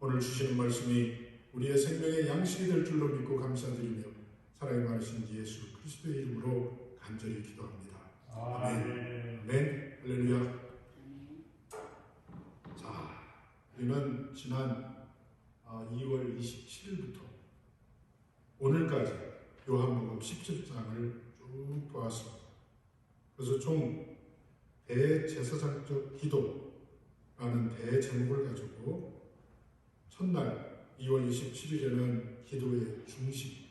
오늘 주시는 말씀이 우리의 생명의 양식이 될 줄로 믿고 감사드리며 사랑이 많으신 예수 그리스도의 이름으로 간절히 기도합니다. 아멘. 아멘. 할렐루야. 자, 우리는 지난 2월 27일부터 오늘까지 요한복음 17장을 쭉 보았습니다. 그래서 총 대제사장적 기도라는 대제목을 가지고 첫날 2월 27일에는 기도의 중심,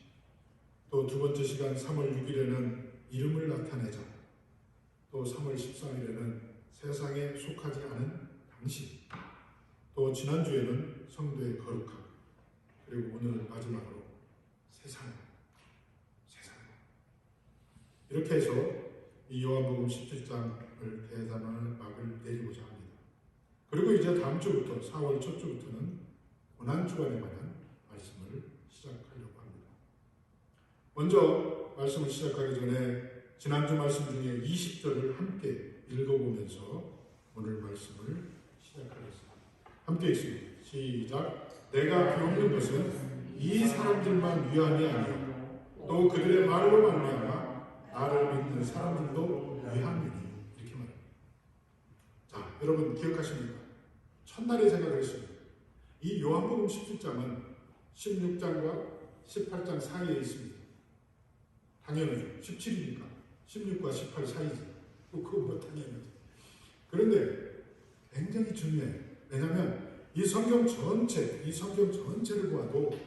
또 두 번째 시간 3월 6일에는 이름을 나타내자, 또 3월 14일에는 세상에 속하지 않은 당신, 또 지난주에는 성도의 거룩함, 그리고 오늘은 마지막으로 세상. 이렇게 해서 이 요한복음 17장을 대단한 막을 내리고자 합니다. 그리고 이제 다음 주부터 4월 첫 주부터는 고난주간에 관한 말씀을 시작하려고 합니다. 먼저 말씀을 시작하기 전에 지난주 말씀 중에 20절을 함께 읽어보면서 오늘 말씀을 시작하겠습니다. 함께 읽습니다. 시작. 내가 비웃는 것은 이 사람들만 위함이 아니요 또 그들의 말로 말미암아 나를 믿는 사람들도 위함이니. 이렇게 말합니다. 자, 여러분 기억하십니까? 첫날에 제가 그랬습니다. 이 요한복음 17장은 16장과 18장 사이에 있습니다. 당연하죠. 17이니까 16과 18 사이지. 또 그건 뭐 당연하죠. 그런데 굉장히 중요해요. 왜냐하면 이 성경 전체를 보아도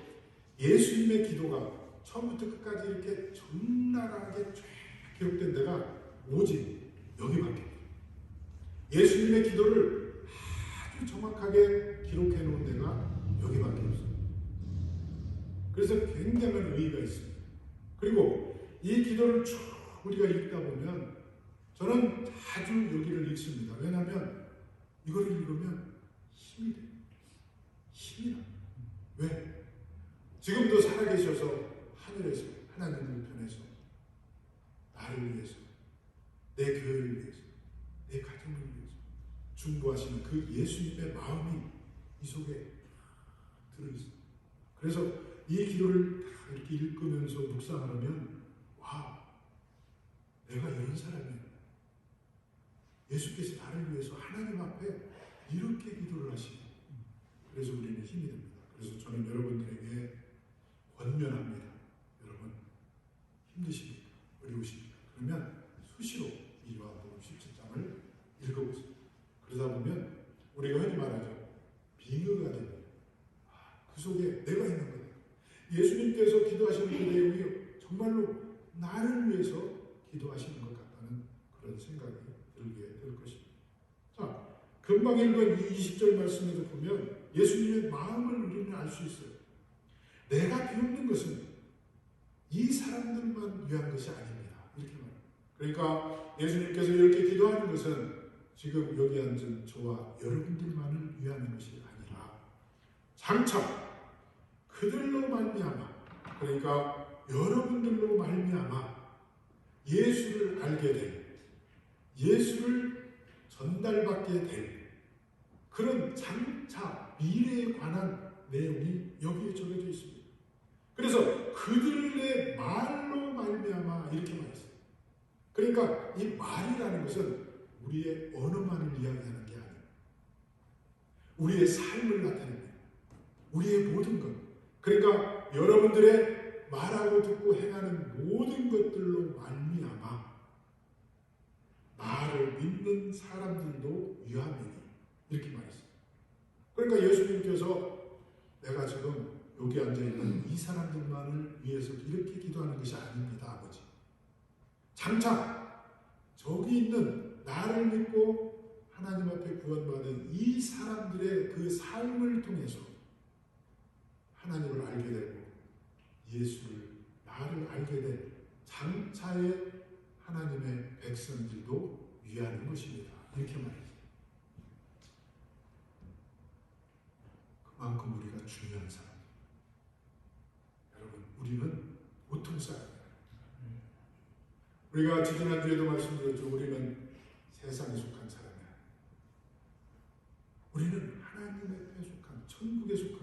예수님의 기도가 처음부터 끝까지 이렇게 적나라하게 쫙 기록된 데가 오직 여기밖에. 예수님의 기도를 아주 정확하게 기록해 놓은 데가 여기밖에 없어요. 그래서 굉장한 의의가 있습니다. 그리고 이 기도를 쭉 우리가 읽다 보면 저는 자주 여기를 읽습니다. 왜냐하면 이걸 읽으면 힘이 돼요. 힘이 나요. 왜? 지금도 살아계셔서 하늘에서 하나님을 편해서 나를 위해서, 내 교회를 위해서, 내 가정을 위해서 중보하시는 그 예수님의 마음이 이 속에 들어있어요. 그래서 이 기도를 다 이렇게 읽으면서 묵상하면 와, 내가 이런 사람이야. 예수께서 나를 위해서 하나님 앞에 이렇게 기도를 하시고, 그래서 우리는 힘이 됩니다. 그래서 저는 여러분들에게 권면합니다. 여러분 힘드십니까? 어려우십니까? 그러면 수시로 이 요한복음 17장을 읽어보세요. 그러다 보면 우리가 흔히 말하죠. 빙의가 됩니다. 그 속에 내가 있는 거예요. 예수님께서 기도하시는 그 내용이 정말로 나를 위해서 기도하시는 것 같다는 그런 생각이 들게 될 것입니다. 자, 금방 읽은 이 20절 말씀에서 보면 예수님의 마음을 우리는 알 수 있어요. 내가 비웃는 것은 이 사람들만 위한 것이 아닙니다. 이렇게 말합니다. 그러니까 예수님께서 이렇게 기도하는 것은 지금 여기 앉은 저와 여러분들만을 위한 것이 아니라 장차 그들로 말미암아, 그러니까 여러분들로 말미암아 예수를 알게 될, 예수를 전달받게 될 그런 장차 미래에 관한 내용이 여기에 적혀져 있습니다. 그래서 그들의 말로 말미암아 이렇게 말했어요. 그러니까 이 말이라는 것은 우리의 언어만을 이야기하는 게 아니에요. 우리의 삶을 나타냅니다. 우리의 모든 것. 그러니까 여러분들의 말하고 듣고 행하는 모든 것들로 말미암아 나를 믿는 사람들도 위함이니. 이렇게 말했어요. 그러니까 예수님께서 내가 지금 여기 앉아있는 이 사람들만을 위해서 이렇게 기도하는 것이 아닙니다, 아버지. 장차 저기 있는 나를 믿고 하나님 앞에 구원받은 이 사람들의 그 삶을 통해서 하나님을 알게 되고 예수를, 나를 알게 된 장차의 하나님의 백성들도 위하는 것입니다. 이렇게 말했어요. 그만큼 우리가 중요한 사람. 여러분, 우리는 보통 사람이에요. 우리가 지난주에도 말씀드렸죠. 우리는 세상에 속한 사람이야. 우리는 하나님의 속한, 천국에 속한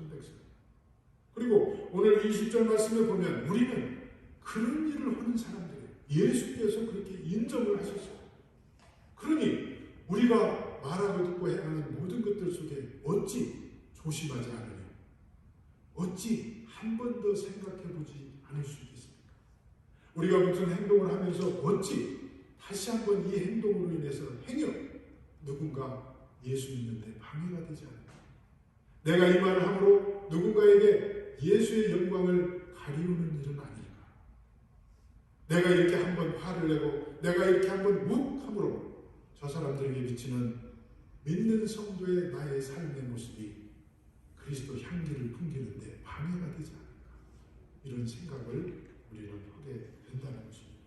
오늘 20절 말씀에 보면 우리는 그런 일을 하는 사람들이에요. 예수께서 그렇게 인정을 하셨어요. 그러니 우리가 말하고 듣고 행하는 모든 것들 속에 어찌 조심하지 않으며 어찌 한 번 더 생각해보지 않을 수 있겠습니까? 우리가 무슨 행동을 하면서 어찌 다시 한번 이 행동으로 인해서 행여 누군가 예수 믿는데 방해가 되지 않을까? 내가 이 말을 함으로 누군가에게 예수의 영광을 가리우는 일은 아닐까? 내가 이렇게 한번 화를 내고 내가 이렇게 한번 욱함으로 저 사람들에게 비치는 믿는 성도의 나의 삶의 모습이 그리스도 향기를 풍기는데 방해가 되지 않을까? 이런 생각을 우리는 하게 된다는 것입니다.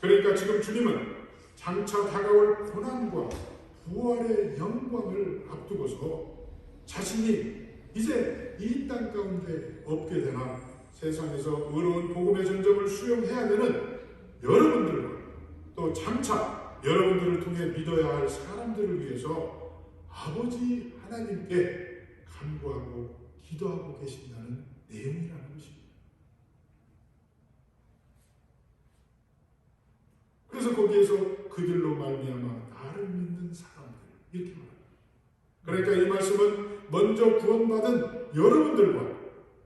그러니까 지금 주님은 장차 다가올 고난과 부활의 영광을 앞두고서 자신이 이제 이 땅 가운데 없게 되나 세상에서 의로운 복음의 전쟁을 수용해야 되는 여러분들과 또 장차 여러분들을 통해 믿어야 할 사람들을 위해서 아버지 하나님께 간구하고 기도하고 계신다는 내용이라는 것입니다. 그래서 거기에서 그들로 말미암아 나를 믿는 사람들 이렇게 말합니다. 그러니까 이 말씀은 먼저 구원받은 여러분들과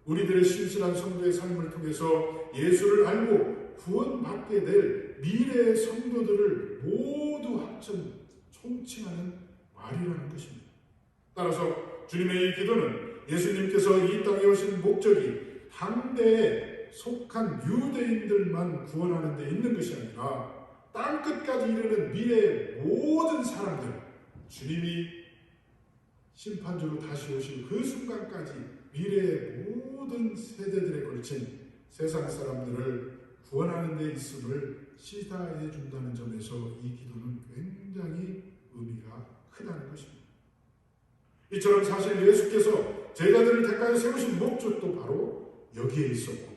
우리들의 신실한 성도의 삶을 통해서 예수를 알고 구원받게 될 미래의 성도들을 모두 합천 총칭하는 말이라는 것입니다. 따라서 주님의 이 기도는 예수님께서 이 땅에 오신 목적이 당대에 속한 유대인들만 구원하는 데 있는 것이 아니라 땅끝까지 이르는 미래의 모든 사람들, 주님이 심판주로 다시 오실 그 순간까지 미래의 모든 세대들에 걸친 세상 사람들을 구원하는 데 있음을 시사해 준다는 점에서 이 기도는 굉장히 의미가 크다는 것입니다. 이처럼 사실 예수께서 제자들을 택하여 세우신 목적도 바로 여기에 있었고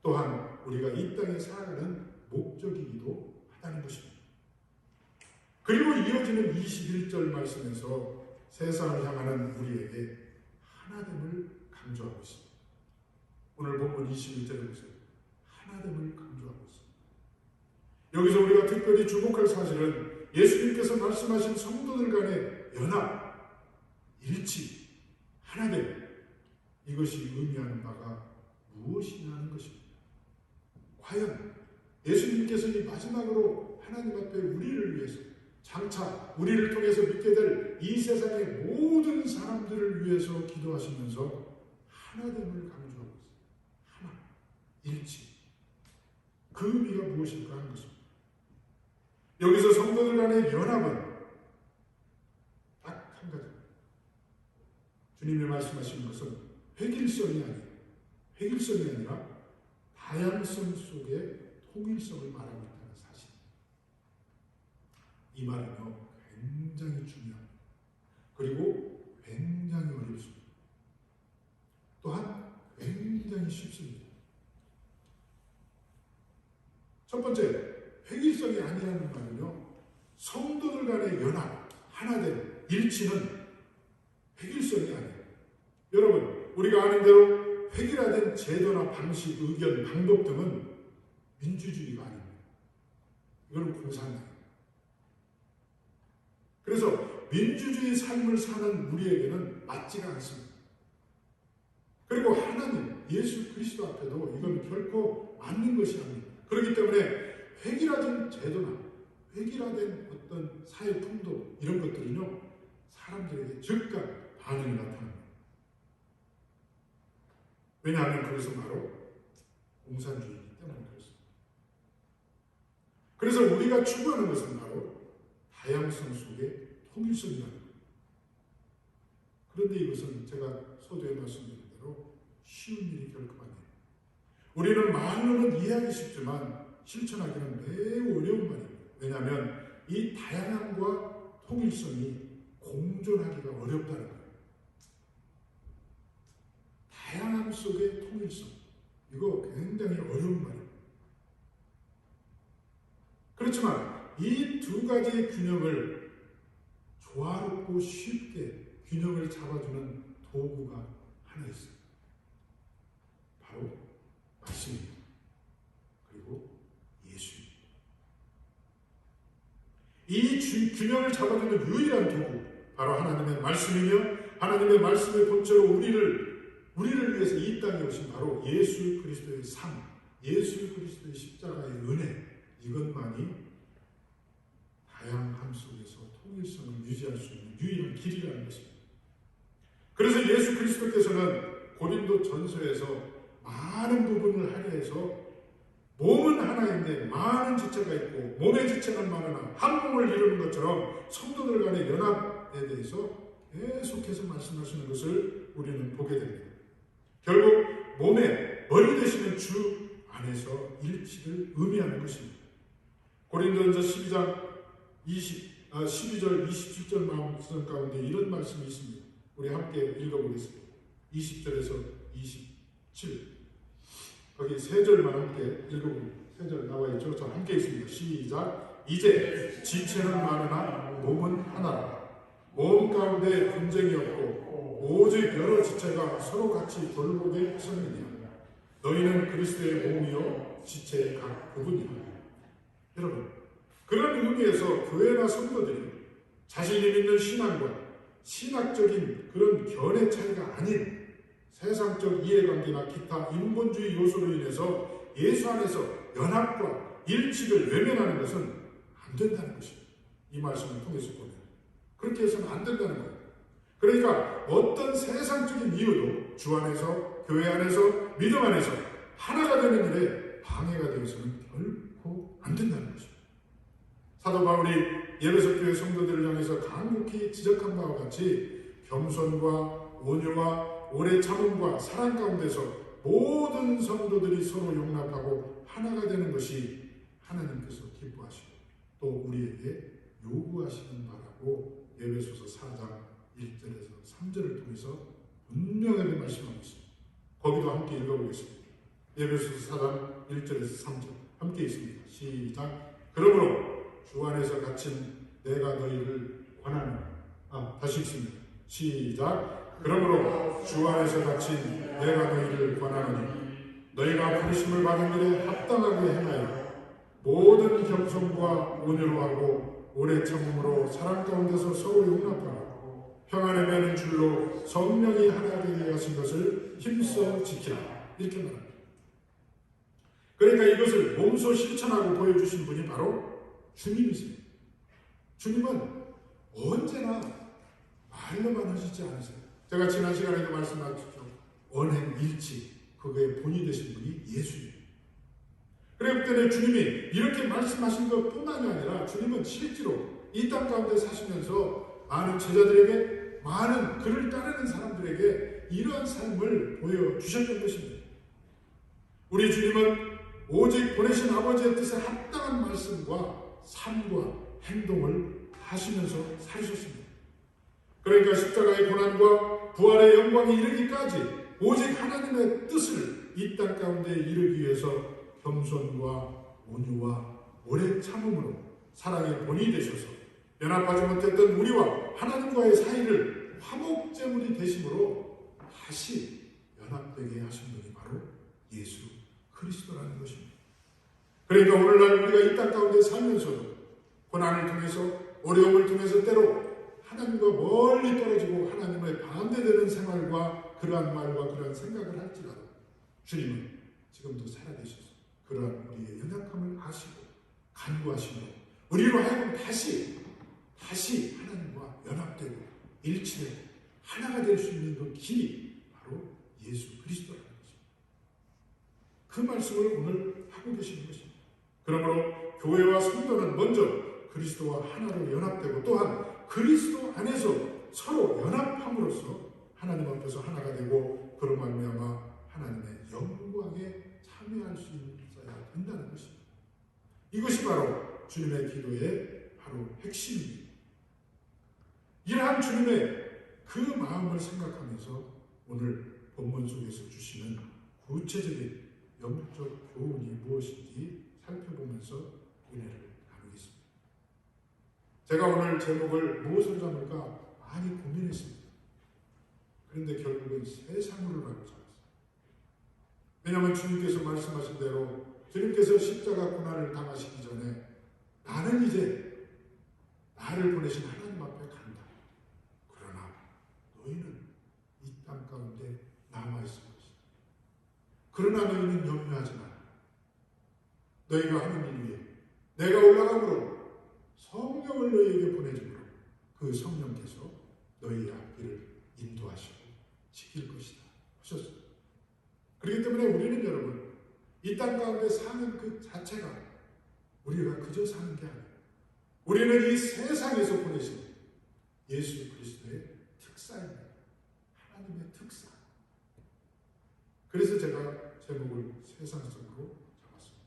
또한 우리가 이 땅에 살아가는 목적이기도 하다는 것입니다. 그리고 이어지는 21절 말씀에서 세상을 향하는 우리에게 하나됨을 강조하고 있습니다. 오늘 본문 21절에 보세요. 하나됨을 강조하고 있습니다. 여기서 우리가 특별히 주목할 사실은 예수님께서 말씀하신 성도들 간의 연합, 일치, 하나됨, 이것이 의미하는 바가 무엇이냐는 것입니다. 과연 예수님께서 이 마지막으로 하나님 앞에 우리를 위해서 장차 우리를 통해서 믿게 될 이 세상의 모든 사람들을 위해서 기도하시면서 하나됨을 강조하고 있습니다. 하나, 일치. 그 의미가 무엇일까 하는 것입니다. 여기서 성도들 간의 연합은 딱 한 가지. 주님이 말씀하시는 것은 획일성이 아니라 다양성 속의 통일성을 말하고 있다는 사실. 이 말은요 굉장히 중요합니다. 그리고 굉장히 어렵습니다. 또한 굉장히 쉽습니다. 첫 번째, 획일성이 아니라는 말은요 성도들 간의 연합, 하나됨, 일치는 획일성이 아니에요. 여러분, 우리가 아는 대로 획일화된 제도나 방식, 의견, 방법 등은 민주주의가 아닙니다. 이거는 공산당입니다. 그래서 민주주의 삶을 사는 우리에게는 맞지가 않습니다. 그리고 하나님, 예수 그리스도 앞에도 이건 결코 맞는 것이 아닙니다. 그렇기 때문에 획일화된 제도나 획일화된 어떤 사회 풍도 이런 것들은요 사람들에게 즉각 반응이 나타납니다. 왜냐하면 그것은 바로 공산주의이기 때문에 그렇습니다. 그래서 우리가 추구하는 것은 바로 다양성 속의 통일성이라는 거예요. 그런데 이것은 제가 서두에 말씀드린 대로 쉬운 일이 결코 아니에요. 우리는 말로는 이해하기 쉽지만 실천하기는 매우 어려운 말입니다. 왜냐하면 이 다양함과 통일성이 공존하기가 어렵다는 거예요. 다양함 속의 통일성, 이거 굉장히 어려운 말입니다. 그렇지만 이 두 가지의 균형을 조화롭고 쉽게 균형을 잡아주는 도구가 하나 있어요. 이 균형을 잡아주는 유일한 도구 바로 하나님의 말씀이며 하나님의 말씀의 본체로 우리를 위해서 이 땅에 오신 바로 예수 그리스도의 삶, 예수 그리스도의 십자가의 은혜, 이것만이 다양함 속에서 통일성을 유지할 수 있는 유일한 길이라는 것입니다. 그래서 예수 그리스도께서는 고린도 전서에서 많은 부분을 할애해서 몸은 하나인데 많은 지체가 있고 몸의 지체는 많으나 한 몸을 이루는 것처럼 성도들 간의 연합에 대해서 계속해서 말씀하시는 것을 우리는 보게 됩니다. 결국 몸의 머리 되시는 주 안에서 일치를 의미하는 것입니다. 고린도전서 12장 12절 27절 말씀 가운데 이런 말씀이 있습니다. 우리 함께 읽어보겠습니다. 20절에서 27 거기 세 절만 함께 읽어보면 세 절 나와 있죠. 저 함께 있습니다. 시작. 이제 지체는 많으나 몸은 하나라. 몸 가운데 분쟁이 없고 오직 여러 지체가 서로 같이 돌보게 하셨느니라. 너희는 그리스도의 몸이요 지체의 각 부분이라. 여러분, 그런 의미에서 교회나 성도들이 자신이 믿는 신앙과 신학적인 그런 견해 차이가 아닌 세상적 이해관계나 기타 인본주의 요소로 인해서 예수 안에서 연합과 일치를 외면하는 것은 안 된다는 것입니다. 이 말씀을 통해서 보면 그렇게 해서는 안 된다는 거예요. 그러니까 어떤 세상적인 이유도 주 안에서, 교회 안에서, 믿음 안에서 하나가 되는 일에 방해가 되어서는 결코 안 된다는 것입니다. 사도 바울이 에베소 교회 성도들을 향해서 간곡히 지적한 바와 같이 겸손과 온유와 오래 참음과 사랑 가운데서 모든 성도들이 서로 용납하고 하나가 되는 것이 하나님께서 기뻐하시고 또 우리에게 요구하시는 바라고 에베소서 4장 1절에서 3절을 통해서 분명하게 말씀하고 있습니다. 거기도 함께 읽어보겠습니다. 에베소서 4장 1절에서 3절 함께 있습니다. 시작. 그러므로 주 안에서 갇힌 내가 너희를 권하노니 다시 읽습니다. 시작. 그러므로 주 안에서 갇힌 내가 너희를 권하노니 너희가 부르심을 받은 일에 합당하게 행하여 모든 겸손과 온유로 하고 오래 참음으로 사랑 가운데서 서로 용납하고 평안에 매는 줄로 성령이 하나 되게 하신 것을 힘써 지키라. 이렇게 말합니다. 그러니까 이것을 몸소 실천하고 보여주신 분이 바로 주님이세요. 주님은 언제나 말로만 하시지 않으세요. 제가 지난 시간에도 말씀하셨죠. 언행일치, 그거의 본이 되신 분이 예수님. 그렇기 때문에 주님이 이렇게 말씀하신 것뿐만이 아니라 주님은 실제로 이 땅 가운데 사시면서 많은 제자들에게, 많은 그를 따르는 사람들에게 이러한 삶을 보여주셨던 것입니다. 우리 주님은 오직 보내신 아버지의 뜻에 합당한 말씀과 삶과 행동을 하시면서 사셨습니다. 그러니까 십자가의 고난과 부활의 영광에 이르기까지 오직 하나님의 뜻을 이 땅 가운데 이루기 위해서 겸손과 온유와 오래 참음으로 사랑의 본이 되셔서 연합하지 못했던 우리와 하나님과의 사이를 화목제물이 되심으로 다시 연합되게 하신 분이 바로 예수 그리스도라는 것입니다. 그러니까 오늘날 우리가 이 땅 가운데 살면서도 고난을 통해서 어려움을 통해서 때로 하나님과 멀리 떨어지고 하나님의 반대되는 생활과 그러한 말과 그러한 생각을 할지라도 주님은 지금도 살아계셔서 그러한 우리의 연약함을 아시고 간구하시고 우리로 하여금 다시 하나님과 연합되고 일치되고 하나가 될 수 있는 그 길이 바로 예수 그리스도라는 것입니다. 그 말씀을 오늘 하고 계시는 것입니다. 그러므로 교회와 성도는 먼저 그리스도와 하나로 연합되고 또한 그리스도 안에서 서로 연합함으로써 하나님 앞에서 하나가 되고 그로 말미암아 하나님의 영광에 참여할 수 있어야 된다는 것입니다. 이것이 바로 주님의 기도의 바로 핵심입니다. 이러한 주님의 그 마음을 생각하면서 오늘 본문 속에서 주시는 구체적인 영적 교훈이 무엇인지 살펴보면서 은혜를 나누겠습니다. 제가 오늘 제목을 무엇을 잡을까 많이 고민했습니다. 그런데 결국은 세상으로 잡았어요. 왜냐하면 주님께서 말씀하신 대로 주님께서 십자가 고난을 당하시기 전에 나는 이제 나를 보내신 하나님 앞에 간다. 그러나 너희는 이 땅 가운데 남아있을 것이다. 그러나 너희는 염려하지 마라. 너희가 하는 일 위에 내가 올라가므로 성령을 너희에게 보내주므로 그 성령께서 너희의 앞길을 인도하시고 지킬 것이다 하셨습니다. 그렇기 때문에 우리는 여러분 이 땅 가운데 사는 그 자체가 우리가 그저 사는 게 아니에요. 우리는 이 세상에서 보내신 예수 그리스도의 특사입니다. 하나님의 특사. 그래서 제가 제목을 세상 속으로 잡았습니다.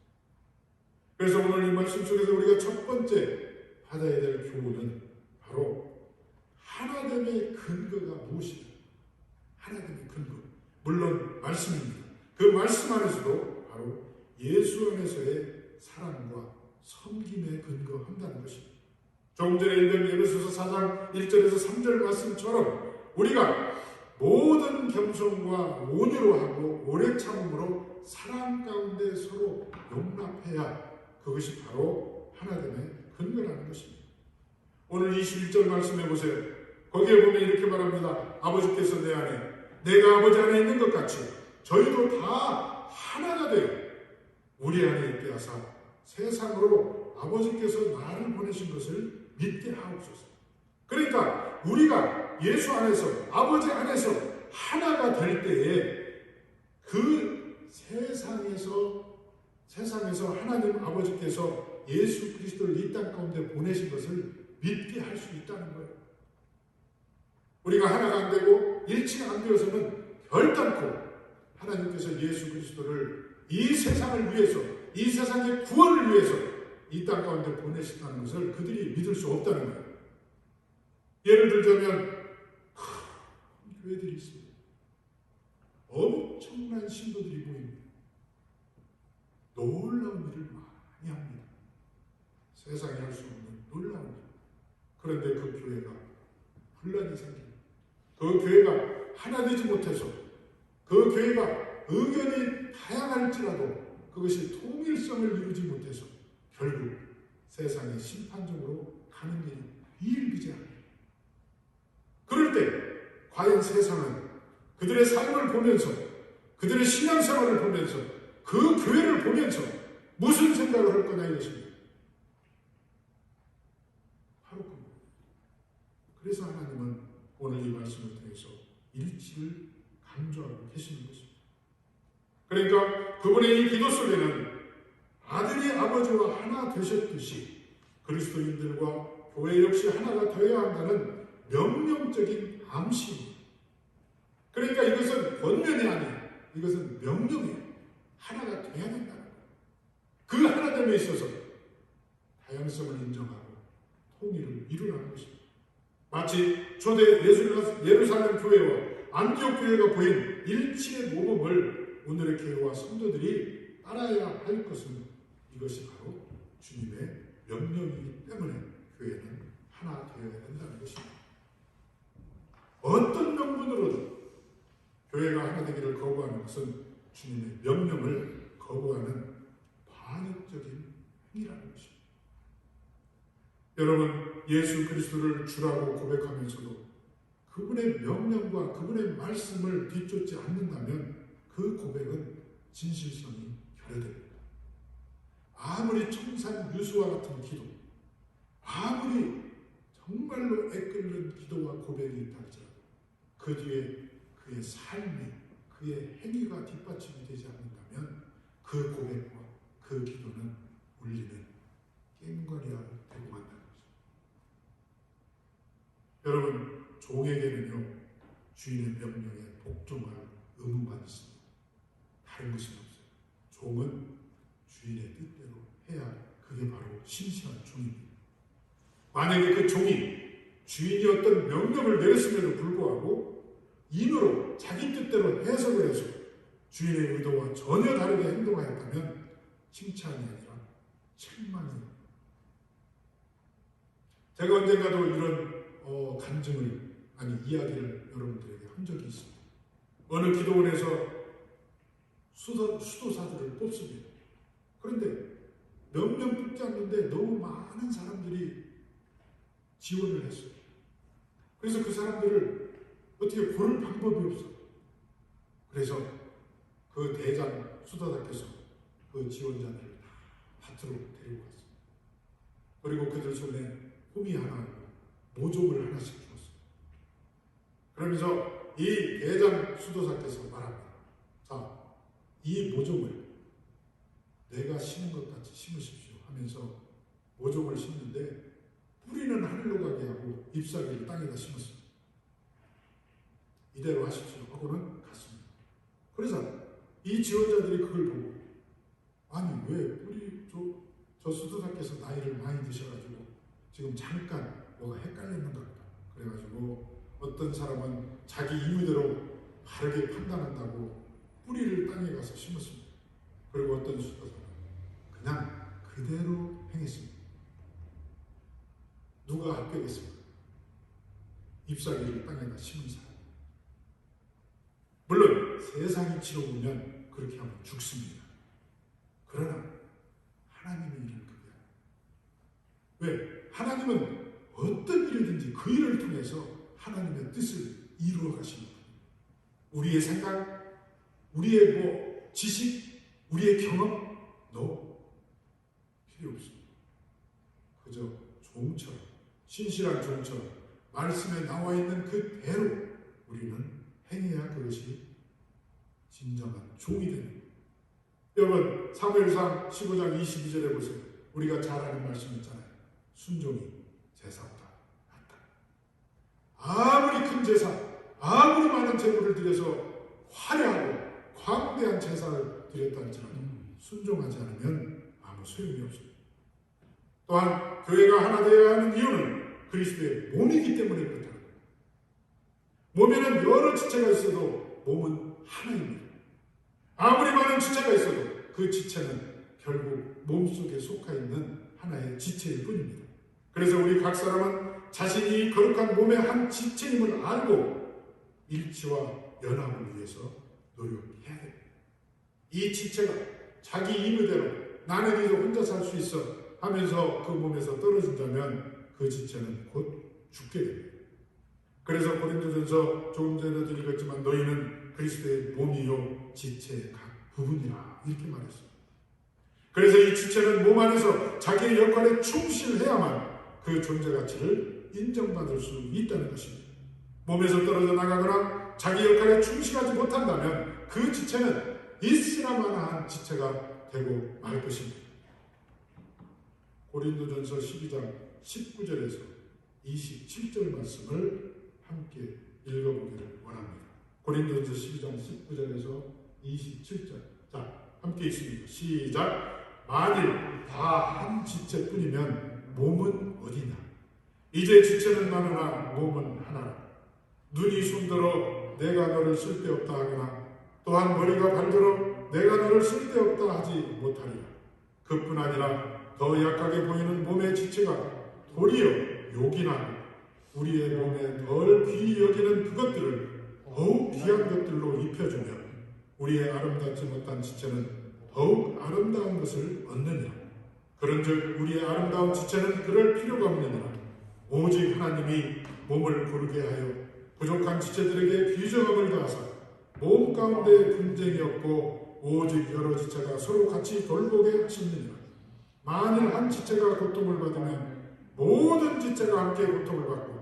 그래서 오늘 이 말씀 속에서 우리가 첫 번째 받아야 될 교훈은 바로 하나됨의 근거가 무엇이냐. 하나됨의 근거. 물론 말씀입니다. 그 말씀 안에서도 바로 예수 안에서의 사랑과 섬김에 근거한다는 것입니다. 조금 전에 읽은 에베소서 4장 1절에서 3절 말씀처럼 우리가 모든 겸손과 온유로 하고 오래 참음으로 사랑 가운데 서로 용납해야 그것이 바로 하나됨의 근거라는 것입니다. 오늘 21절 말씀해 보세요. 거기에 보면 이렇게 말합니다. 아버지께서 내 안에 내가 아버지 안에 있는 것 같이 저희도 다 하나가 되어 우리 안에 있게 하사 세상으로 아버지께서 나를 보내신 것을 믿게 하옵소서. 그러니까 우리가 예수 안에서 아버지 안에서 하나가 될 때에 그 세상에서 하나님 아버지께서 예수 그리스도를 이 땅 가운데 보내신 것을 믿게 할 수 있다는 거예요. 우리가 하나가 안 되고 일치가 안 되어서는 결단코 하나님께서 예수 그리스도를 이 세상을 위해서 이 세상의 구원을 위해서 이 땅 가운데 보내셨다는 것을 그들이 믿을 수 없다는 거예요. 예를 들자면 큰 교회들이 있습니다. 엄청난 신도들이 보입니다. 놀라운 일을 많이 합니다. 세상에 할 수 없는 놀라운 일. 그런데 그 교회가 분란이 생깁니다. 그 교회가 하나 되지 못해서 그 교회가 의견이 다양할지라도 그것이 통일성을 이루지 못해서 결국 세상의 심판적으로 가는 일이 비일비재합니다. 그럴 때 과연 세상은 그들의 삶을 보면서 그들의 신앙생활을 보면서 그 교회를 보면서 무슨 생각을 할 거냐 이것입니다. 바로 그겁니다. 그래서 하나님은 오늘 이 말씀을 통해서 일치를 강조하고 계시는 것입니다. 그러니까 그분의 이 기도 속에는 아들이 아버지와 하나 되셨듯이 그리스도인들과 교회 역시 하나가 되어야 한다는 명령적인 암시입니다. 그러니까 이것은 권면이 아니에요. 이것은 명령이에요. 하나가 돼야 된다는 거예요. 그 하나됨에 있어서 다양성을 인정하고 통일을 이루라는 것입니다. 마치 초대 예루살렘 교회와 안디옥 교회가 보인 일치의 모범을 오늘의 교회와 성도들이 따라야 할 것은 이것이 바로 주님의 명령이기 때문에 교회는 하나 되어야 된다는 것입니다. 어떤 명분으로든 교회가 하나 되기를 거부하는 것은 주님의 명령을 거부하는 반역적인 행위라는 것입니다. 여러분, 예수 그리스도를 주라고 고백하면서도 그분의 명령과 그분의 말씀을 뒤쫓지 않는다면 그 고백은 진실성이 결여됩니다. 아무리 청산 유수와 같은 기도, 아무리 정말로 애끓는 기도와 고백이 있다 할지라도 그 뒤에 그의 삶이, 그의 행위가 뒷받침이 되지 않는다면 그 고백과 그 기도는 울리는 깽거리가 되고 만다는 것입니다. 여러분, 종에게는요 주인의 명령에 복종할 의무가 있습니다. 다른 것은 없어요. 종은 주인의 뜻대로 해야 그게 바로 신실한 종입니다. 만약에 그 종이 주인이 어떤 명령을 내렸음에도 불구하고 인으로 자기 뜻대로 해석을 해서 주인의 의도와 전혀 다르게 행동하였다면 칭찬이 아니라 책망입니다. 제가 언젠가도 이런 이야기를 여러분들에게 한 적이 있습니다. 어느 기도원에서 수도사들을 뽑습니다. 그런데 몇 명 뽑지 않는데 너무 많은 사람들이 지원을 했어요. 그래서 그 사람들을 어떻게 고를 방법이 없어. 그래서 그 대장 수도사께서 그 지원자들을 다 밭으로 데리고 갔어요. 그리고 그들 손에 호미 하나, 모종을 하나씩 주었어요. 그러면서 이 대장 수도사께서 말합니다. 자, 이 모종을 내가 심은 것 같이 심으십시오 하면서 모종을 심는데 뿌리는 하늘로 가게 하고 잎사귀를 땅에다 심었습니다. 이대로 하십시오 하고는 갔습니다. 그래서 이 지원자들이 그걸 보고 아니 왜 우리 저 수도사께서 나이를 많이 드셔가지고 지금 잠깐 뭐가 헷갈렸는가 보다. 그래가지고 어떤 사람은 자기 임의대로 바르게 판단한다고 뿌리를 땅에 가서 심었습니다. 그리고 어떤 수도사는 그냥 그대로 행했습니다. 누가 합격했습니까? 잎사귀를 땅에다 심은 사람. 물론 세상이 치러보면 그렇게 하면 죽습니다. 그러나 하나님의 일을 그게 왜? 하나님은 어떤 일이든지 그 일을 통해서 하나님의 뜻을 이루어 가십니다. 우리의 생각, 우리의 지식, 우리의 경험 필요 없습니다. 그저 종처럼 신실한 종처럼 말씀에 나와 있는 그대로 우리는 행해야 그것이 진정한 종이 됩니다. 여러분 사무엘상 15장 22절에 보세요. 우리가 잘 아는 말씀 있잖아요. 순종이 제사보다 낫다. 아무리 큰 제사, 아무리 많은 제물을 드려서 화려하고 광대한 제사를 드렸다 할지라도 순종하지 않으면 아무 소용이 없습니다. 또한 교회가 하나 되어야 하는 이유는 그리스도의 몸이기 때문에 그렇다. 몸에는 여러 지체가 있어도 몸은 하나입니다. 아무리 많은 지체가 있어도 그 지체는 결국 몸속에 속해 있는 하나의 지체일 뿐입니다. 그래서 우리 각 사람은 자신이 거룩한 몸의 한 지체임을 알고 일치와 연합을 위해서 노력해야 됩니다. 이 지체가 자기 임의대로 나는 이제 혼자 살 수 있어 하면서 그 몸에서 떨어진다면 그 지체는 곧 죽게 됩니다. 그래서 고린도전서 조금 전에도 읽었지만 너희는 그리스도의 몸이요 지체의 각 부분이라 이렇게 말했습니다. 그래서 이 지체는 몸 안에서 자기의 역할에 충실해야만 그 존재 가치를 인정받을 수 있다는 것입니다. 몸에서 떨어져 나가거나 자기 역할에 충실하지 못한다면 그 지체는 있으나마나한 지체가 되고 말 것입니다. 고린도전서 12장 19절에서 27절 말씀을 함께 읽어보기를 원합니다. 고린도전서 12장 19절에서 27절. 자, 함께 읽습니다. 시작. 만일 다 한 지체뿐이면 몸은 어디냐? 이제 지체는 많으나 몸은 하나라. 눈이 손들어 내가 너를 쓸데없다 하거나 또한 머리가 발들어 내가 너를 쓸데없다 하지 못하리라. 그뿐 아니라 더 약하게 보이는 몸의 지체가 도리어 요긴하고 우리의 몸에 덜 귀히 여기는 그것들을 더욱 귀한 것들로 입혀주며 우리의 아름답지 못한 지체는 더욱 아름다운 것을 얻느니라. 그런즉 우리의 아름다운 지체는 그럴 필요가 없느니라. 오직 하나님이 몸을 고르게 하여 부족한 지체들에게 비정함을 다하사 몸 가운데 분쟁이 없고 오직 여러 지체가 서로 같이 돌보게 하셨느니라. 만일 한 지체가 고통을 받으면 모든 지체가 함께 고통을 받고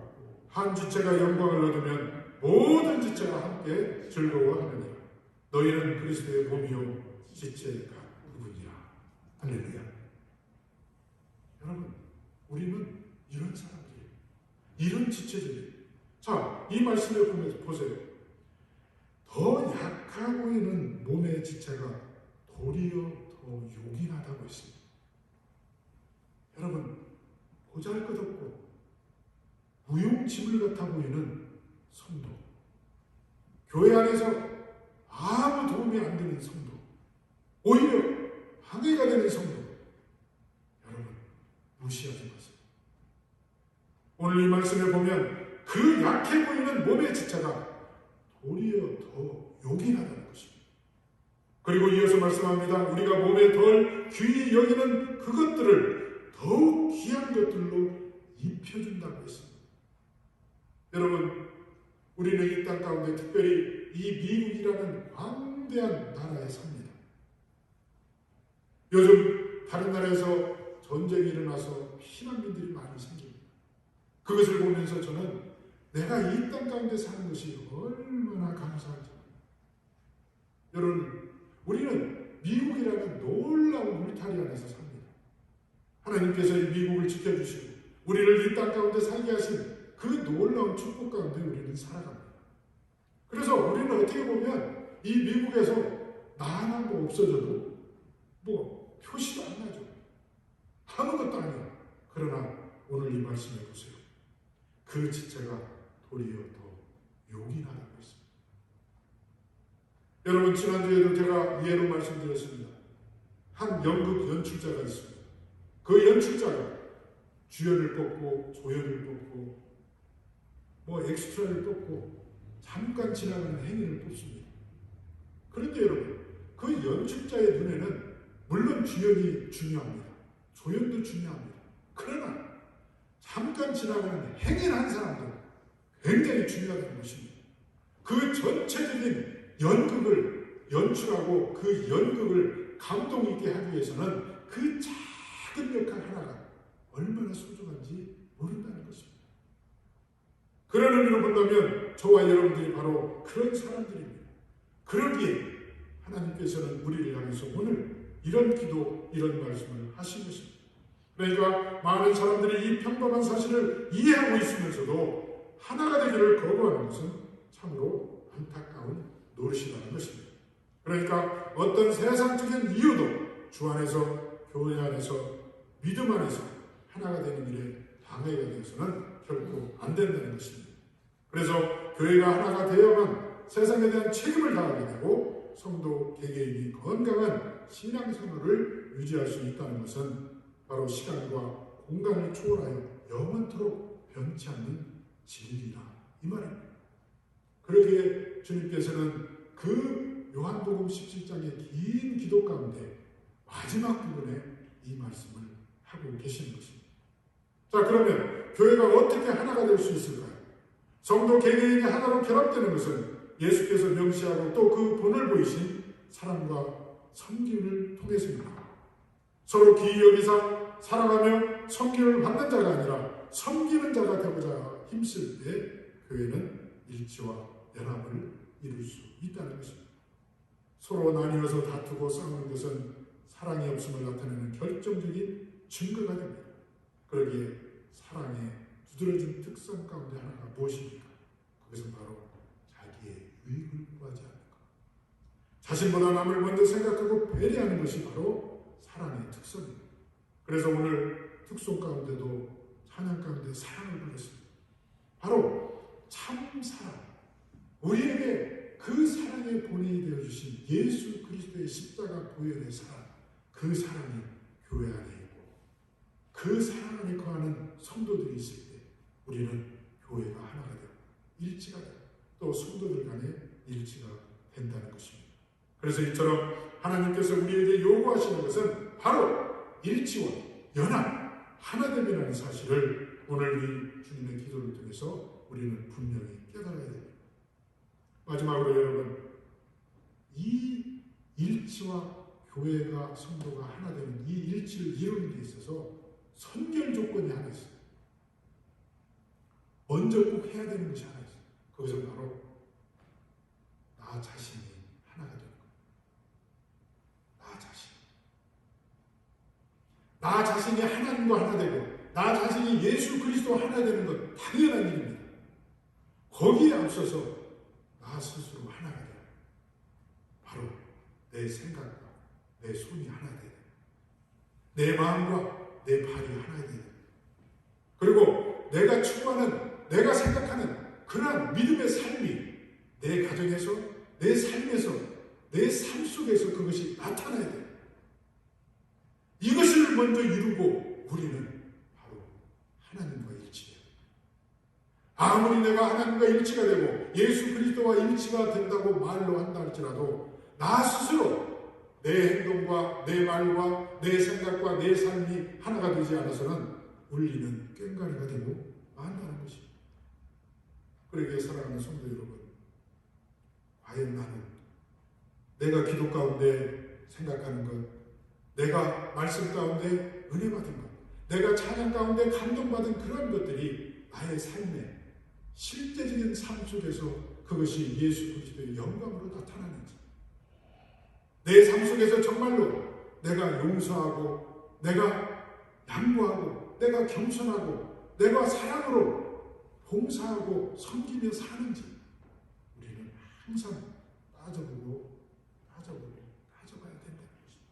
한 지체가 영광을 얻으면 모든 지체가 함께 즐거워하느니라. 너희는 그리스도의 몸이요 지체가 그분이라. 할렐루야. 여러분 우리는 이런 사람들이에요. 이런 지체들이에요. 자, 이 말씀을 보면서 보세요. 더 약하 보이는 몸의 지체가 도리어 더 요긴하다고 했습니다. 여러분 보잘것없고 무용지물 같아 보이는 성도, 교회 안에서 아무 도움이 안 되는 성도, 오히려 방해가 되는 성도, 여러분 무시하지 마세요. 오늘 이 말씀을 보면 그 약해 보이는 몸의 지체가 도리어 더 요긴하다는 것입니다. 그리고 이어서 말씀합니다. 우리가 몸에 덜 귀히 여기는 그것들을 더욱 귀한 것들로 입혀준다고 했습니다. 여러분, 우리는 이 땅 가운데 특별히 이 미국이라는 광대한 나라에 삽니다. 요즘 다른 나라에서 전쟁이 일어나서 피난민들이 많이 생깁니다. 그것을 보면서 저는 내가 이 땅 가운데 사는 것이 얼마나 감사한지. 여러분, 우리는 미국이라는 놀라운 울타리 안에서 삽니다. 하나님께서 이 미국을 지켜주시고 우리를 이 땅 가운데 살게 하신 그 놀라운 축복 가운데 우리는 살아갑니다. 그래서 우리는 어떻게 보면 이 미국에서 나 하나 뭐 없어져도 뭐 표시도 안 나죠. 아무것도 아니에요. 그러나 오늘 이 말씀해 보세요. 그 지체가 도리어 더 요긴하다고 했습니다. 여러분, 지난주에도 제가 예로 말씀드렸습니다. 한 연극 연출자가 있습니다. 그 연출자가 주연을 뽑고 조연을 뽑고 뭐 엑스트라를 뽑고 잠깐 지나가는 행인을 뽑습니다. 그런데 여러분, 그 연출자의 눈에는 물론 주연이 중요합니다. 조연도 중요합니다. 그러나 잠깐 지나가는 행인 한 사람도 굉장히 중요하다는 것입니다. 그 전체적인 연극을 연출하고 그 연극을 감동 있게 하기 위해서는 그 작은 역할 하나가 얼마나 소중한지 모른다는 것입니다. 그런 의미로 본다면 저와 여러분들이 바로 그런 사람들입니다. 그러기에 하나님께서는 우리를 향해서 오늘 이런 기도, 이런 말씀을 하신 것입니다. 그러니까 많은 사람들이 이 평범한 사실을 이해하고 있으면서도 하나가 되기를 거부하는 것은 참으로 안타까운 노릇이라는 것입니다. 그러니까 어떤 세상적인 이유도 주 안에서, 교회 안에서, 믿음 안에서 하나가 되는 일에 방해가 되어서는 결코 안 된다는 것입니다. 그래서 교회가 하나가 되어야만 세상에 대한 책임을 다하게 되고 성도 개개인이 건강한 신앙생활을 유지할 수 있다는 것은 바로 시간과 공간을 초월하여 영원토록 변치 않는 진리다, 이 말입니다. 그러기에 주님께서는 그 요한복음 17장의 긴 기도 가운데 마지막 부분에 이 말씀을 하고 계시는 것입니다. 자, 그러면 교회가 어떻게 하나가 될 수 있을까요? 성도 개개인이 하나로 결합되는 것은 예수께서 명시하고 또 그 본을 보이신 사랑과 섬김을 통해서입니다. 서로 기이 여기사 사랑하며 섬김을 받는 자가 아니라 섬기는 자가 되고자 힘쓸 때 교회는 일치와 연합을 이룰 수 있다는 것입니다. 서로 나뉘어서 다투고 싸우는 것은 사랑이 없음을 나타내는 결정적인 증거가 됩니다. 그러기에 사랑의 두드러진 특성 가운데 하나가 무엇입니까? 그것은 바로 자기의 유익을 구하지 않는 것. 자신보다 남을 먼저 생각하고 배려하는 것이 바로 사랑의 특성입니다. 그래서 오늘 특송 가운데도 찬양 가운데 사랑을 불렀습니다. 바로 참 사랑. 우리에게 그 사랑의 본인이 되어주신 예수 그리스도의 십자가 보혈의 사랑, 그 사랑이 교회 안에 있고 그 사랑 안에 거하는 성도들이 있을 때 우리는 교회가 하나가 되고 일치가 되고 또 성도들 간에 일치가 된다는 것입니다. 그래서 이처럼 하나님께서 우리에게 요구하시는 것은 바로 일치와 연합, 하나됨이라는 사실을 오늘 이 주님의 기도를 통해서 우리는 분명히 깨달아야 됩니다. 마지막으로 여러분, 이 일치와 교회가 성도가 하나 되는 이 일치를 이루는 데 있어서 선결 조건이 하나 있어요. 먼저 꼭 해야 되는 것이 하나 있어요. 그것은 바로 나 자신이 하나가 되는 거예요. 나 자신. 나 자신이 하나님과 하나 되고 나 자신이 예수 그리스도와 하나 되는 건 당연한 일입니다. 거기에 앞서서 나 스스로 하나가 돼요. 바로 내 생각과 내 손이 하나 돼요. 내 마음과 내 발이 하나 돼요. 그리고 내가 추구하는, 내가 생각하는 그러한 믿음의 삶이 내 가정에서, 내 삶에서, 내 삶 속에서 그것이 나타나야 돼요. 이것을 먼저 이루고 우리는 바로 하나님과 일치해요. 아무리 내가 하나님과 일치가 되고 예수 그리스도와 일치가 된다고 말로 한다 할지라도 나 스스로 내 행동과 내 말과 내 생각과 내 삶이 하나가 되지 않아서는 울리는 꽹과리가 되고 만다는 것입니다. 그러기에 사랑하는 성도 여러분, 과연 나는 내가 기도 가운데 생각하는 것, 내가 말씀 가운데 은혜 받은 것, 내가 찬양 가운데 감동받은 그런 것들이 나의 삶의 실제적인 삶 속에서 그것이 예수 그리스도의 영광으로 나타나는지, 내 삶 속에서 정말로 내가 용서하고 내가 양보하고 내가 겸손하고 내가 사랑으로 봉사하고 섬기며 사는지 우리는 항상 따져봐야 된다는 것입니다.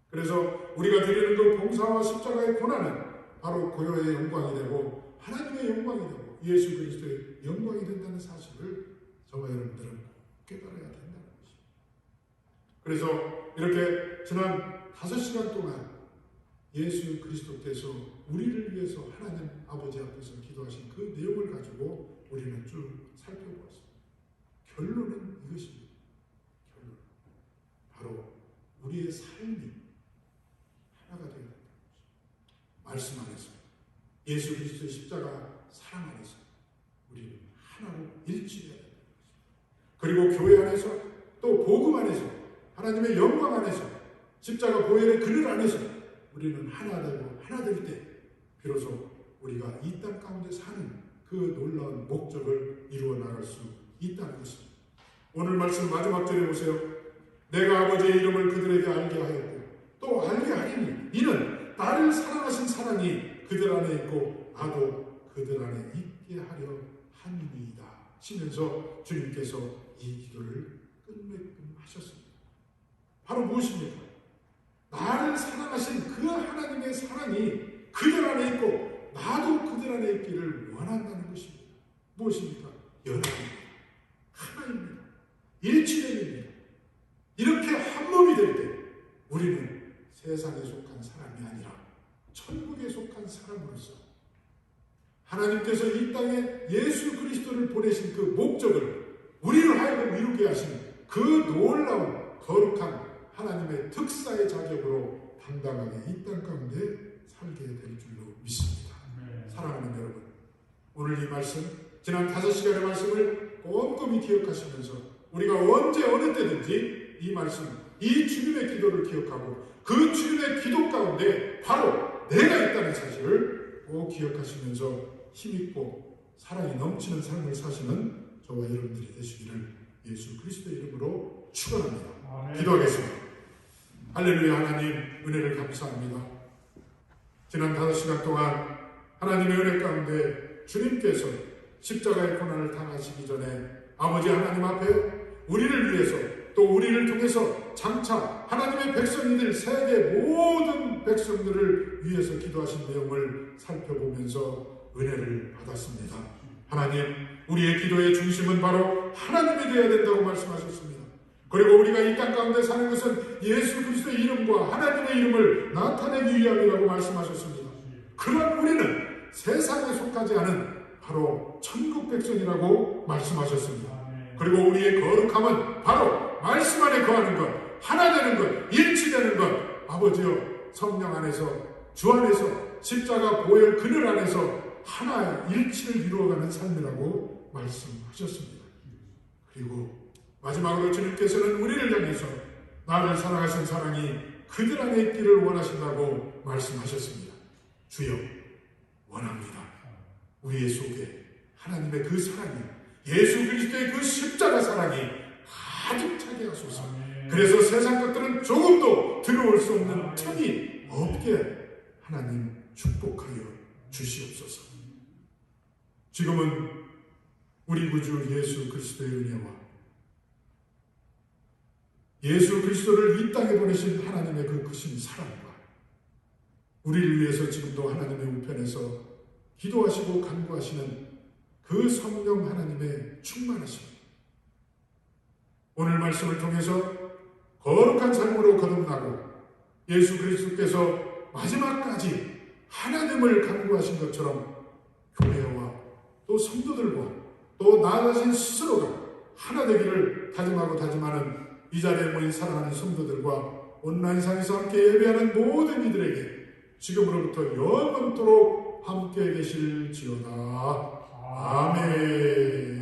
그래서 우리가 드리는 그 봉사와 십자가의 고난은 바로 고요의 영광이 되고 하나님의 영광이 되고 예수 그리스도의 영광이 된다는 사실을 저와 여러분들은 깨달아야 된다는 것입니다. 그래서 이렇게 지난 5시간 동안 예수 그리스도께서 우리를 위해서 하나님 아버지 앞에서 기도하신 그 내용을 가지고 우리는 쭉 살펴보았습니다. 결론은 이것입니다. 결론. 바로 우리의 삶이 하나가 되어야 된다는 것입니다. 말씀 안에서 예수 그리스도의 십자가 사랑 안에서 우리는 하나로 일치해야 된다는 것입니다. 그리고 교회 안에서 또 복음 안에서 하나님의 영광 안에서 십자가 보혈의 그늘 안에서 우리는 하나 되고 하나 될 때 비로소 우리가 이 땅 가운데 사는 그 놀라운 목적을 이루어 나갈 수 있다는 것입니다. 오늘 말씀 마지막 절에 보세요. 내가 아버지의 이름을 그들에게 알게 하였고 또 알게 하리니 이는 나를 사랑하신 사랑이 그들 안에 있고 나도 그들 안에 있게 하려 함이니이다 하시면서 주님께서 이 기도를 끝맺음하셨습니다. 바로 무엇입니까? 나를 사랑하신 그 하나님의 사랑이 그들 안에 있고 나도 그들 안에 있기를 원한다는 것입니다. 무엇입니까? 연합입니다. 하나입니다. 일치됨입니다. 이렇게 한 몸이 될 때 우리는 세상에 속한 사람이 아니라 천국에 속한 사람으로서 하나님께서 이 땅에 예수 그리스도를 보내신 그 목적을 우리를 하여금 이루게 하신 그 놀라운 거룩한 하나님의 특사의 자격으로 당당하게 이 땅 가운데 살게 될 줄로 믿습니다. 사랑하는 여러분, 오늘 이 말씀, 지난 5시간의 말씀을 꼼꼼히 기억하시면서 우리가 언제 어느 때든지 이 말씀, 이 주님의 기도를 기억하고 그 주님의 기도 가운데 바로 내가 있다는 사실을 꼭 기억하시면서 힘있고 사랑이 넘치는 삶을 사시는 저와 여러분들이 되시기를 예수 그리스도의 이름으로 축원합니다. 기도하겠습니다. 할렐루야. 하나님 은혜를 감사합니다. 지난 5시간 동안 하나님의 은혜 가운데 주님께서 십자가의 고난을 당하시기 전에 아버지 하나님 앞에 우리를 위해서 또 우리를 통해서 장차 하나님의 백성이들 세계 모든 백성들을 위해서 기도하신 내용을 살펴보면서 은혜를 받았습니다. 하나님, 우리의 기도의 중심은 바로 하나님이 되어야 된다고 말씀하셨습니다. 그리고 우리가 이 땅 가운데 사는 것은 예수 그리스도의 이름과 하나님의 이름을 나타내기 위함이라고 말씀하셨습니다. 그런 우리는 세상에 속하지 않은 바로 천국 백성이라고 말씀하셨습니다. 그리고 우리의 거룩함은 바로 말씀 안에 거하는 것, 하나 되는 것, 일치되는 것, 아버지여 성령 안에서 주 안에서 십자가 보혈 그늘 안에서 하나의 일치를 이루어가는 삶이라고 말씀하셨습니다. 그리고 마지막으로 주님께서는 우리를 향해서 나를 사랑하신 사랑이 그들 안에 있기를 원하신다고 말씀하셨습니다. 주여, 원합니다. 우리의 속에 하나님의 그 사랑이, 예수 그리스도의 그 십자가 사랑이 가득 차게 하소서. 그래서 세상 것들은 조금도 들어올 수 없는 틈이 없게 하나님 축복하여 주시옵소서. 지금은 우리 구주 예수 그리스도의 은혜와 예수 그리스도를 이 땅에 보내신 하나님의 그 크신 사랑과 우리를 위해서 지금도 하나님의 우편에서 기도하시고 간구하시는 그 성령 하나님의 충만하심, 오늘 말씀을 통해서 거룩한 삶으로 거듭나고 예수 그리스도께서 마지막까지 하나님을 간구하신 것처럼 교회와 또 성도들과 또 나 자신 스스로가 하나 되기를 다짐하고 다짐하는 이 자리에 모인 사랑하는 성도들과 온라인상에서 함께 예배하는 모든 이들에게 지금으로부터 영원토록 함께 계실지어다. 아멘.